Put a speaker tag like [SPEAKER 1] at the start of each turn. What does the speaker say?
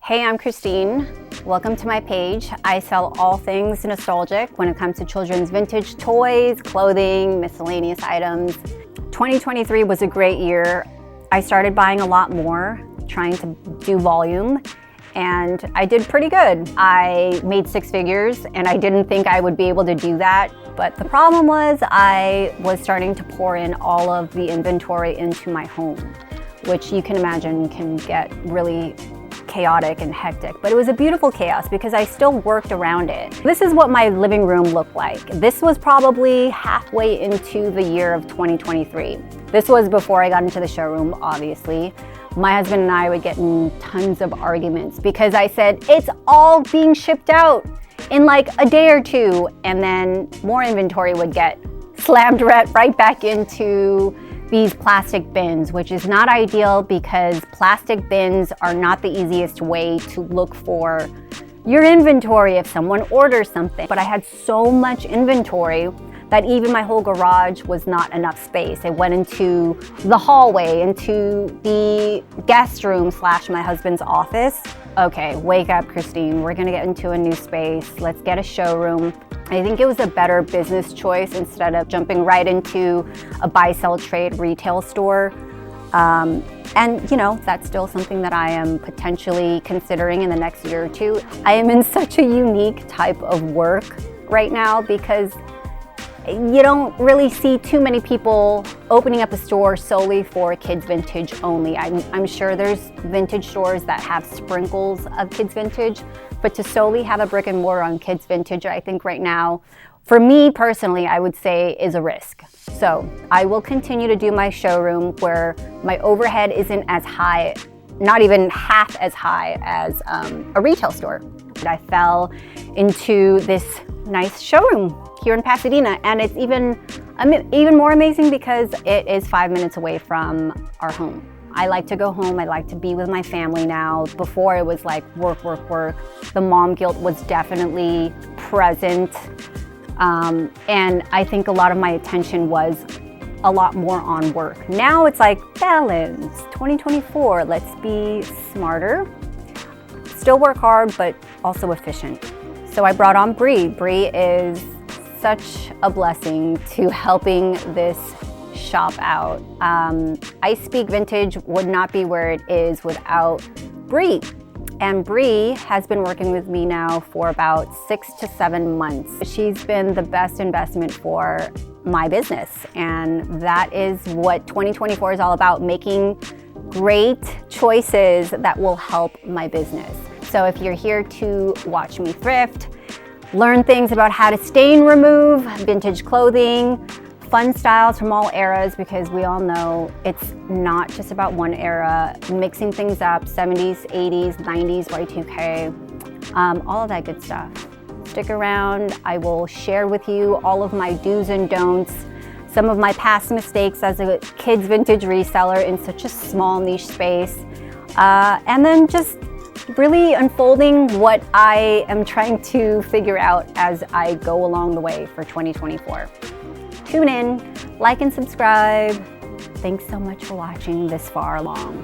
[SPEAKER 1] Hey, I'm Kristine. Welcome to my page. I sell all things nostalgic when it comes to children's vintage toys, clothing, miscellaneous items. 2023 was a great year. I started buying a lot more, trying to do volume, and I did pretty good. I made six figures, and I didn't think I would be able to do that. But the problem was I was starting to pour in all of the inventory into my home, which you can imagine can get really chaotic and hectic, but it was a beautiful chaos because I still worked around it. This is what my living room looked like. This was probably halfway into the year of 2023. This was before I got into the showroom, obviously. My husband and I would get in tons of arguments because I said, it's all being shipped out in like a day or two, and then more inventory would get slammed right back into these plastic bins, which is not ideal because plastic bins are not the easiest way to look for your inventory if someone orders something. But I had so much inventory that even my whole garage was not enough space. It went into the hallway, into the guest room / my husband's office. Okay, wake up, Kristine. We're gonna get into a new space. Let's get a showroom. I think it was a better business choice instead of jumping right into a buy, sell, trade retail store. And you know, that's still something that I am potentially considering in the next year or two. I am in such a unique type of work right now because you don't really see too many people opening up a store solely for kids vintage only. I'm sure there's vintage stores that have sprinkles of kids vintage, but to solely have a brick and mortar on kids vintage, I think right now, for me personally, I would say is a risk. So I will continue to do my showroom where my overhead isn't as high, not even half as high as a retail store. I fell into this nice showroom here in Pasadena, and it's even more amazing because it is 5 minutes away from our home. I like to go home, I like to be with my family now. Before it was like work, work, work. The mom guilt was definitely present, and I think a lot of my attention was a lot more on work. Now it's like balance, 2024, let's be smarter. Still work hard, but also efficient. So I brought on Bree. Bree is such a blessing to helping this shop out. I Speak Vintage would not be where it is without Bree. And Bree has been working with me now for about 6 to 7 months. She's been the best investment for my business. And that is what 2024 is all about, making great choices that will help my business. So if you're here to watch me thrift, learn things about how to stain remove vintage clothing, fun styles from all eras, because we all know it's not just about one era, mixing things up, 70s, 80s, 90s, Y2K, all of that good stuff. Stick around. I will share with you all of my do's and don'ts, some of my past mistakes as a kids vintage reseller in such a small niche space, and then just really unfolding what I am trying to figure out as I go along the way for 2024. Tune in, like and subscribe. Thanks so much for watching this far along.